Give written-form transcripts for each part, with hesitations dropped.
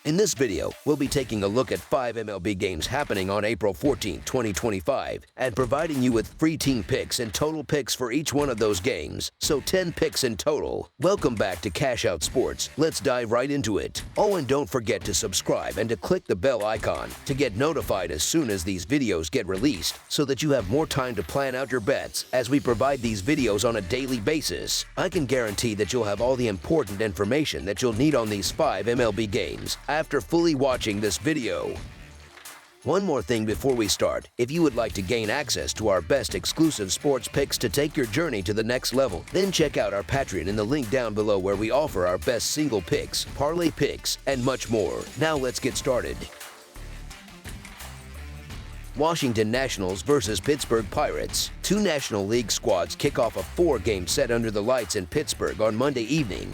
In this video, we'll be taking a look at 5 MLB games happening on April 14, 2025, and providing you with free team picks and total picks for each one of those games, so 10 picks in total. Welcome back to Cash Out Sports. Let's dive right into it. Oh, and don't forget to subscribe and to click the bell icon to get notified as soon as these videos get released, so that you have more time to plan out your bets as we provide these videos on a daily basis. I can guarantee that you'll have all the important information that you'll need on these 5 MLB games after fully watching this video. One more thing before we start. If you would like to gain access to our best exclusive sports picks to take your journey to the next level, then check out our Patreon in the link down below, where we offer our best single picks, parlay picks, and much more. Now let's get started. Washington Nationals versus Pittsburgh Pirates. Two National League squads kick off a 4-game set under the lights in Pittsburgh on Monday evening,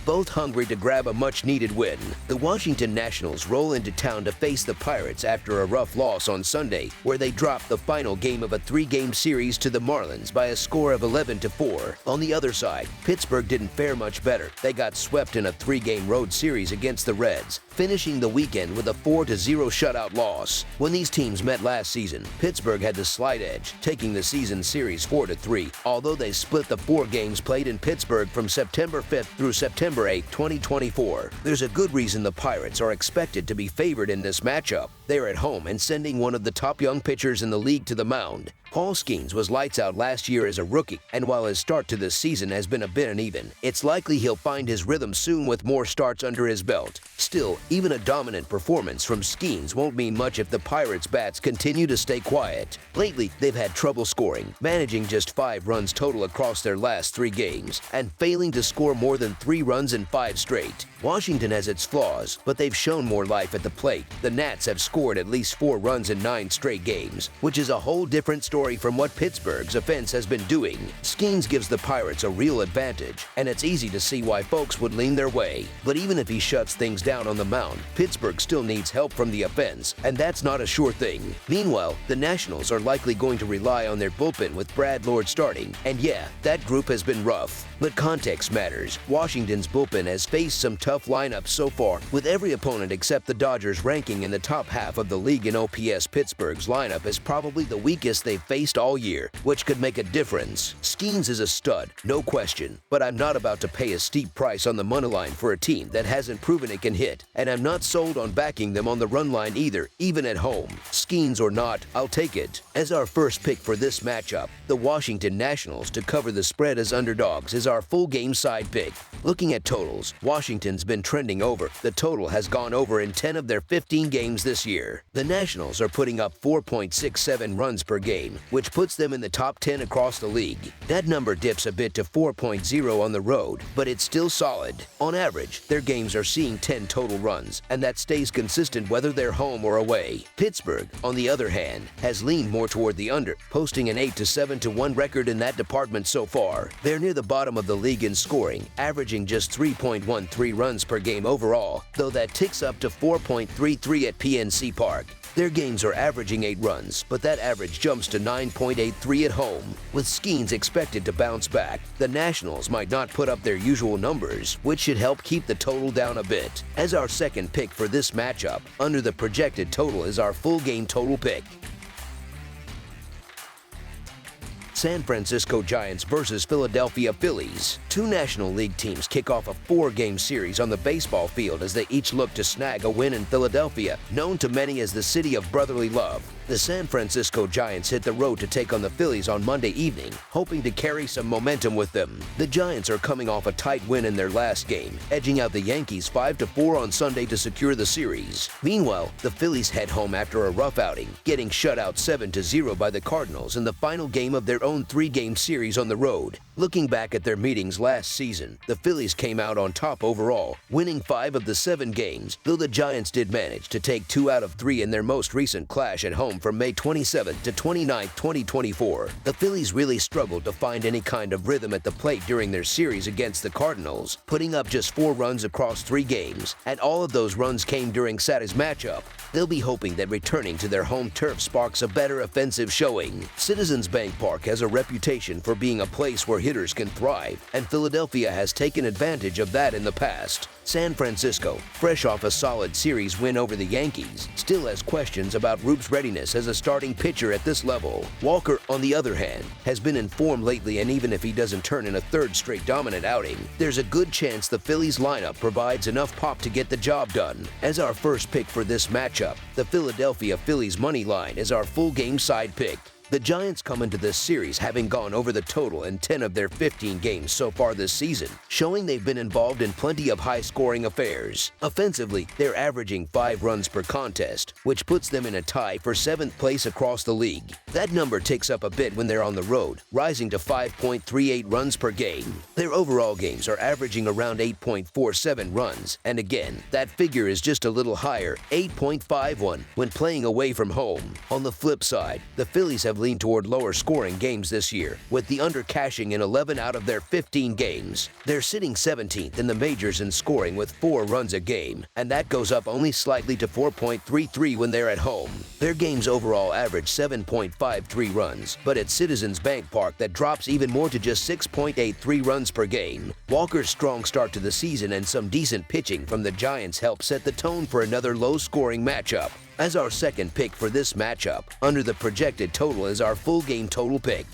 both hungry to grab a much-needed win. The Washington Nationals roll into town to face the Pirates after a rough loss on Sunday, where they dropped the final game of a 3-game series to the Marlins by a score of 11-4. On the other side, Pittsburgh didn't fare much better. They got swept in a 3-game road series against the Reds, finishing the weekend with a 4-0 shutout loss. When these teams met last season, Pittsburgh had the slight edge, taking the season series 4-3, although they split the 4 games played in Pittsburgh from September 5th through September 8, 2024. There's a good reason the Pirates are expected to be favored in this matchup. They're at home and sending one of the top young pitchers in the league to the mound. Paul Skeens was lights out last year as a rookie, and while his start to this season has been a bit uneven, it's likely he'll find his rhythm soon with more starts under his belt. Still, even a dominant performance from Skeens won't mean much if the Pirates' bats continue to stay quiet. Lately, they've had trouble scoring, managing just 5 runs total across their last 3 games, and failing to score more than 3 runs in 5 straight. Washington has its flaws, but they've shown more life at the plate. The Nats have scored at least 4 runs in 9 straight games, which is a whole different story from what Pittsburgh's offense has been doing. Skeens gives the Pirates a real advantage, and it's easy to see why folks would lean their way. But even if he shuts things down on the mound, Pittsburgh still needs help from the offense, and that's not a sure thing. Meanwhile, the Nationals are likely going to rely on their bullpen with Brad Lord starting, and yeah, that group has been rough. But context matters. Washington's bullpen has faced some tough lineups so far, with every opponent except the Dodgers ranking in the top half of the league in OPS. Pittsburgh's lineup is probably the weakest they've faced all year, which could make a difference. Skeens is a stud, no question, but I'm not about to pay a steep price on the money line for a team that hasn't proven it can hit, and I'm not sold on backing them on the run line either, even at home. Skeens or not, I'll take it. As our first pick for this matchup, the Washington Nationals to cover the spread as underdogs is our full game side pick. Looking at totals, Washington's been trending over. The total has gone over in 10 of their 15 games this year. The Nationals are putting up 4.67 runs per game, which puts them in the top 10 across the league. That number dips a bit to 4.0 on the road, but it's still solid. On average, their games are seeing 10 total runs, and that stays consistent whether they're home or away. Pittsburgh, on the other hand, has leaned more toward the under, posting an 8-7-1 record in that department so far. They're near the bottom of the league in scoring, averaging just 3.13 runs per game overall, though that ticks up to 4.33 at PNC Park. Their games are averaging 8 runs, but that average jumps to 9.83 at home. With Skeens expected to bounce back, the Nationals might not put up their usual numbers, which should help keep the total down a bit. As our second pick for this matchup, under the projected total is our full game total pick. San Francisco Giants versus Philadelphia Phillies. Two National League teams kick off a 4-game series on the baseball field as they each look to snag a win in Philadelphia, known to many as the city of brotherly love. The San Francisco Giants hit the road to take on the Phillies on Monday evening, hoping to carry some momentum with them. The Giants are coming off a tight win in their last game, edging out the Yankees 5-4 on Sunday to secure the series. Meanwhile, the Phillies head home after a rough outing, getting shut out 7-0 by the Cardinals in the final game of their own 3-game series on the road. Looking back at their meetings last season, the Phillies came out on top overall, winning 5 of the 7 games, though the Giants did manage to take 2 out of 3 in their most recent clash at home from May 27 to 29, 2024. The Phillies really struggled to find any kind of rhythm at the plate during their series against the Cardinals, putting up just 4 runs across 3 games, and all of those runs came during Saturday's matchup. They'll be hoping that returning to their home turf sparks a better offensive showing. Citizens Bank Park has has a reputation for being a place where hitters can thrive, and Philadelphia has taken advantage of that in the past. San Francisco, fresh off a solid series win over the Yankees, still has questions about Roop's readiness as a starting pitcher at this level. Walker, on the other hand, has been in form lately, and even if he doesn't turn in a third straight dominant outing, there's a good chance the Phillies lineup provides enough pop to get the job done. As our first pick for this matchup, the Philadelphia Phillies money line is our full game side pick. The Giants come into this series having gone over the total in 10 of their 15 games so far this season, showing they've been involved in plenty of high-scoring affairs. Offensively, they're averaging 5 runs per contest, which puts them in a tie for 7th place across the league. That number ticks up a bit when they're on the road, rising to 5.38 runs per game. Their overall games are averaging around 8.47 runs, and again, that figure is just a little higher, 8.51, when playing away from home. On the flip side, the Phillies have leaned toward lower scoring games this year, with the under cashing in 11 out of their 15 games. They're sitting 17th in the majors in scoring with 4 runs a game, and that goes up only slightly to 4.33 when they're at home. Their games overall average 7.53 runs, but at Citizens Bank Park that drops even more to just 6.83 runs per game. Walker's strong start to the season and some decent pitching from the Giants help set the tone for another low-scoring matchup. As our second pick for this matchup, under the projected total is our full game total pick.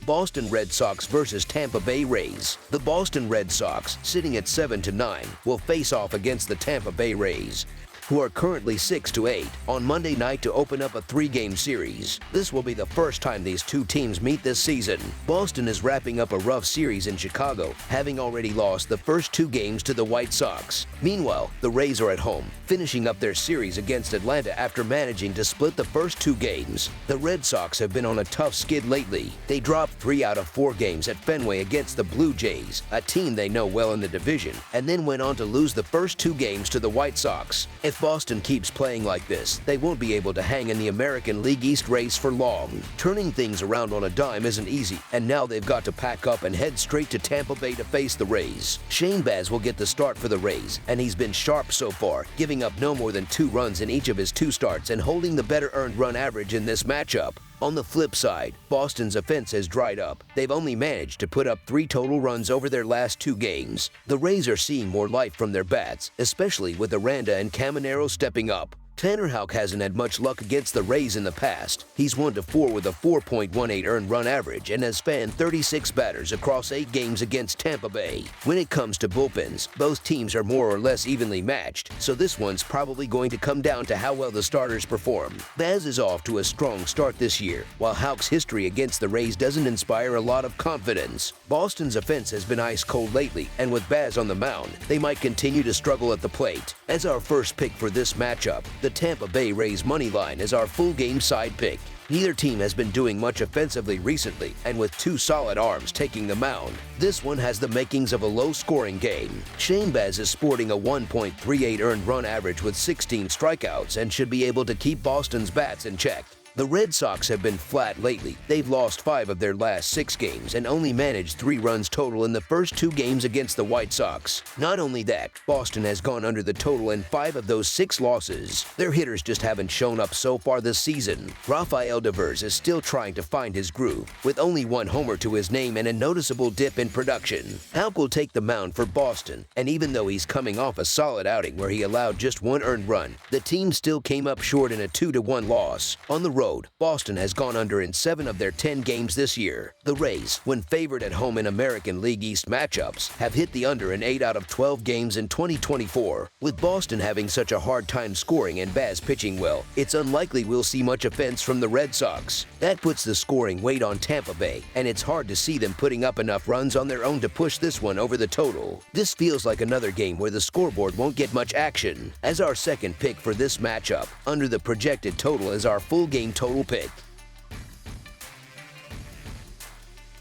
Boston Red Sox versus Tampa Bay Rays. The Boston Red Sox, sitting at 7-9, will face off against the Tampa Bay Rays, who are currently 6-8, on Monday night to open up a 3-game series. This will be the first time these two teams meet this season. Boston is wrapping up a rough series in Chicago, having already lost the first 2 games to the White Sox. Meanwhile, the Rays are at home, finishing up their series against Atlanta after managing to split the first 2 games. The Red Sox have been on a tough skid lately. They dropped 3 out of 4 games at Fenway against the Blue Jays, a team they know well in the division, and then went on to lose the first 2 games to the White Sox. If Boston keeps playing like this, they won't be able to hang in the American League East race for long. Turning things around on a dime isn't easy, and now they've got to pack up and head straight to Tampa Bay to face the Rays. Shane Baz will get the start for the Rays, and he's been sharp so far, giving up no more than 2 runs in each of his 2 starts and holding the better earned run average in this matchup. On the flip side, Boston's offense has dried up. They've only managed to put up 3 total runs over their last 2 games. The Rays are seeing more life from their bats, especially with Aranda and Caminero stepping up. Tanner Houck hasn't had much luck against the Rays in the past. He's 1-4 with a 4.18 earned run average and has fanned 36 batters across 8 games against Tampa Bay. When it comes to bullpens, both teams are more or less evenly matched, so this one's probably going to come down to how well the starters perform. Baz is off to a strong start this year, while Houck's history against the Rays doesn't inspire a lot of confidence. Boston's offense has been ice cold lately, and with Baz on the mound, they might continue to struggle at the plate. As our first pick for this matchup, the Tampa Bay Rays money line is our full game side pick. Neither team has been doing much offensively recently, and with 2 solid arms taking the mound, this one has the makings of a low-scoring game. Shane Baz is sporting a 1.38 earned run average with 16 strikeouts and should be able to keep Boston's bats in check. The Red Sox have been flat lately. They've lost 5 of their last 6 games and only managed 3 runs total in the first 2 games against the White Sox. Not only that, Boston has gone under the total in 5 of those 6 losses. Their hitters just haven't shown up so far this season. Rafael Devers is still trying to find his groove, with only 1 homer to his name and a noticeable dip in production. Houck will take the mound for Boston, and even though he's coming off a solid outing where he allowed just 1 earned run, the team still came up short in a 2-1 loss. On the road, Boston has gone under in 7 of their 10 games this year. The Rays, when favored at home in American League East matchups, have hit the under in 8 out of 12 games in 2024. With Boston having such a hard time scoring and Baz pitching well, it's unlikely we'll see much offense from the Red Sox. That puts the scoring weight on Tampa Bay, and it's hard to see them putting up enough runs on their own to push this one over the total. This feels like another game where the scoreboard won't get much action. As our second pick for this matchup, under the projected total is our full game total pick.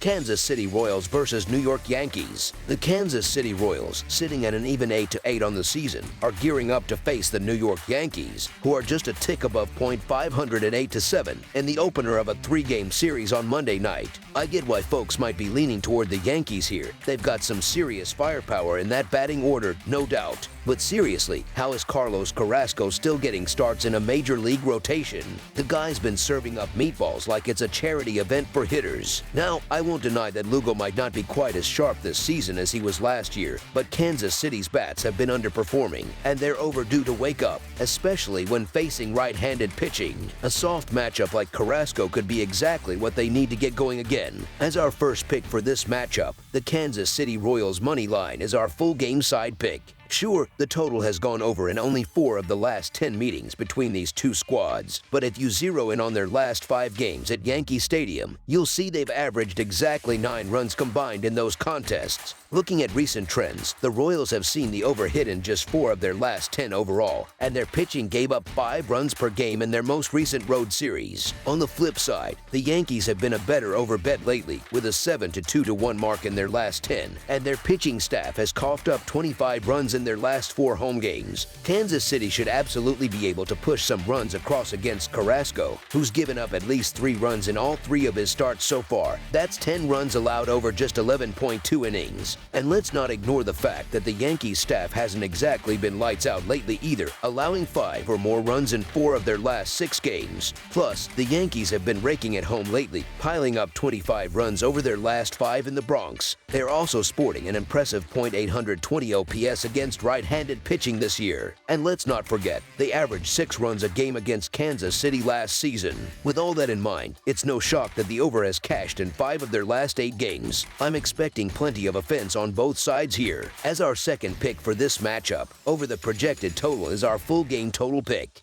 Kansas City Royals versus New York Yankees. The Kansas City Royals, sitting at an even 8-8 on the season, are gearing up to face the New York Yankees, who are just a tick above .500 at 8-7 in the opener of a 3-game series on Monday night. I get why folks might be leaning toward the Yankees here. They've got some serious firepower in that batting order, no doubt. But seriously, how is Carlos Carrasco still getting starts in a major league rotation? The guy's been serving up meatballs like it's a charity event for hitters. Now, I won't deny that Lugo might not be quite as sharp this season as he was last year, but Kansas City's bats have been underperforming, and they're overdue to wake up, especially when facing right-handed pitching. A soft matchup like Carrasco could be exactly what they need to get going again. As our first pick for this matchup, the Kansas City Royals money line is our full game side pick. Sure, the total has gone over in only 4 of the last 10 meetings between these two squads, but if you zero in on their last 5 games at Yankee Stadium, you'll see they've averaged exactly 9 runs combined in those contests. Looking at recent trends, the Royals have seen the over hit in just 4 of their last 10 overall, and their pitching gave up 5 runs per game in their most recent road series. On the flip side, the Yankees have been a better over bet lately, with a 7-2-1 mark in their last 10, and their pitching staff has coughed up 25 runs in their last 4 home games. Kansas City should absolutely be able to push some runs across against Carrasco, who's given up at least 3 runs in all 3 of his starts so far. That's 10 runs allowed over just 11.2 innings. And let's not ignore the fact that the Yankees staff hasn't exactly been lights out lately either, allowing 5 or more runs in 4 of their last 6 games. Plus, the Yankees have been raking at home lately, piling up 25 runs over their last 5 in the Bronx. They're also sporting an impressive .820 OPS against right-handed pitching this year. And let's not forget, they averaged 6 runs a game against Kansas City last season. With all that in mind, it's no shock that the over has cashed in 5 of their last 8 games. I'm expecting plenty of offense on both sides here. As our second pick for this matchup, over the projected total is our full game total pick.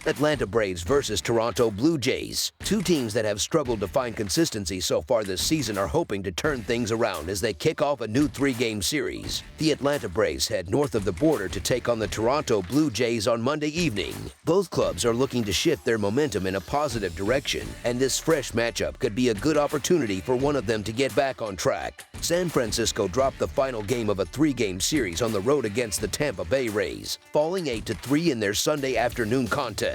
Atlanta Braves versus Toronto Blue Jays. 2 teams that have struggled to find consistency so far this season are hoping to turn things around as they kick off a new 3-game series. The Atlanta Braves head north of the border to take on the Toronto Blue Jays on Monday evening. Both clubs are looking to shift their momentum in a positive direction, and this fresh matchup could be a good opportunity for one of them to get back on track. San Francisco dropped the final game of a 3-game series on the road against the Tampa Bay Rays, falling 8-3 in their Sunday afternoon contest.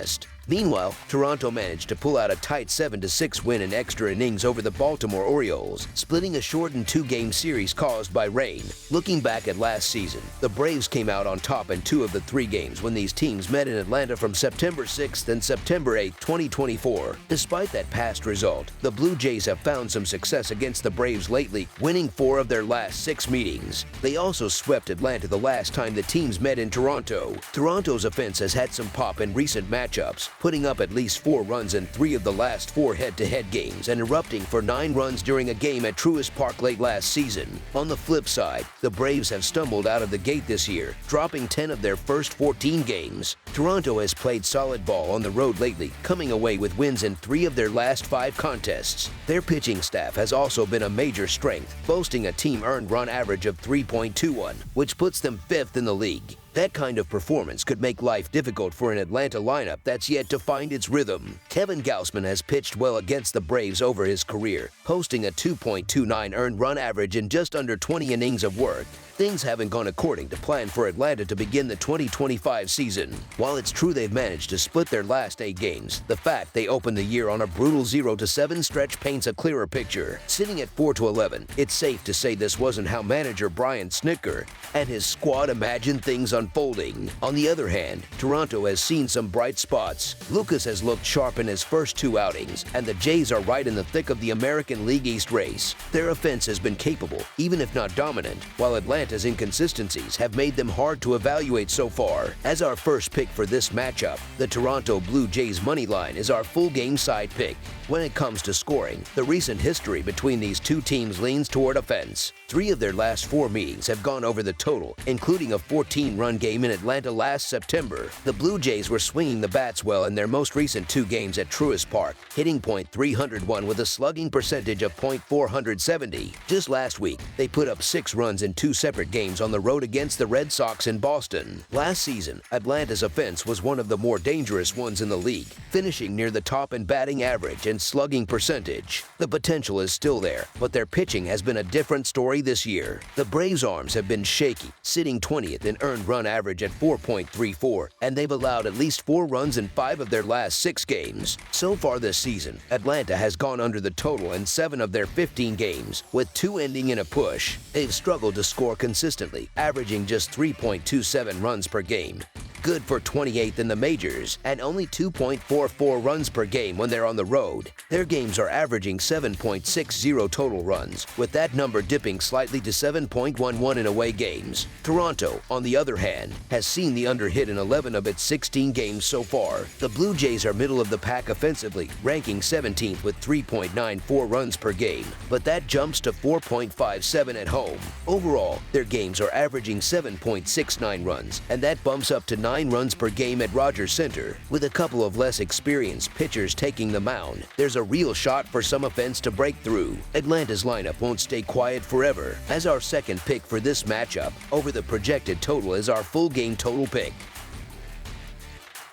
Meanwhile, Toronto managed to pull out a tight 7-6 win in extra innings over the Baltimore Orioles, splitting a shortened 2-game series caused by rain. Looking back at last season, the Braves came out on top in 2 of the 3 games when these teams met in Atlanta from September 6th and September 8th, 2024. Despite that past result, the Blue Jays have found some success against the Braves lately, winning 4 of their last 6 meetings. They also swept Atlanta the last time the teams met in Toronto. Toronto's offense has had some pop in recent matchups, putting up at least 4 runs in 3 of the last 4 head-to-head games and erupting for 9 runs during a game at Truist Park late last season. On the flip side, the Braves have stumbled out of the gate this year, dropping 10 of their first 14 games. Toronto has played solid ball on the road lately, coming away with wins in 3 of their last 5 contests. Their pitching staff has also been a major strength, boasting a team earned run average of 3.21, which puts them 5th in the league. That kind of performance could make life difficult for an Atlanta lineup that's yet to find its rhythm. Kevin Gausman has pitched well against the Braves over his career, posting a 2.29 earned run average in just under 20 innings of work. Things haven't gone according to plan for Atlanta to begin the 2025 season. While it's true they've managed to split their last 8 games, the fact they opened the year on a brutal 0-7 stretch paints a clearer picture. Sitting at 4-11, it's safe to say this wasn't how manager Brian Snitker and his squad imagined things unfolding. On the other hand, Toronto has seen some bright spots. Lucas has looked sharp in his first 2 outings, and the Jays are right in the thick of the American League East race. Their offense has been capable, even if not dominant, while Atlanta's inconsistencies have made them hard to evaluate so far. As our first pick for this matchup, the Toronto Blue Jays money line is our full game side pick. When it comes to scoring, the recent history between these 2 teams leans toward offense. 3 of their last 4 meetings have gone over the total, including a 14-run 3-1 game in Atlanta last September. The Blue Jays were swinging the bats well in their most recent 2 games at Truist Park, hitting .301 with a slugging percentage of .470. Just last week, they put up 6 runs in 2 separate games on the road against the Red Sox in Boston. Last season, Atlanta's offense was one of the more dangerous ones in the league, finishing near the top in batting average and slugging percentage. The potential is still there, but their pitching has been a different story this year. The Braves' arms have been shaky, sitting 20th in earned run average at 4.34, and they've allowed at least 4 runs in 5 of their last 6 games. So far this season, Atlanta has gone under the total in 7 of their 15 games, with 2 ending in a push. They've struggled to score consistently, averaging just 3.27 runs per game. Good for 28th in the majors, and only 2.44 runs per game when they're on the road. Their games are averaging 7.60 total runs, with that number dipping slightly to 7.11 in away games. Toronto, on the other hand, has seen the under hit in 11 of its 16 games so far. The Blue Jays are middle of the pack offensively, ranking 17th with 3.94 runs per game, but that jumps to 4.57 at home. Overall, their games are averaging 7.69 runs, and that bumps up to 9 runs per game at Rogers Center. With a couple of less experienced pitchers taking the mound, there's a real shot for some offense to break through. Atlanta's lineup won't stay quiet forever. As our second pick for this matchup, over the projected total is our full game total pick.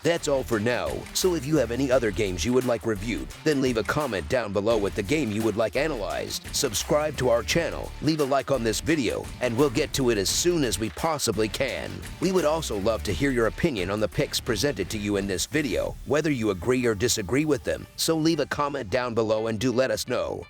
That's all for now, so if you have any other games you would like reviewed, then leave a comment down below with the game you would like analyzed. Subscribe to our channel, leave a like on this video, and we'll get to it as soon as we possibly can. We would also love to hear your opinion on the picks presented to you in this video, whether you agree or disagree with them, so leave a comment down below and do let us know.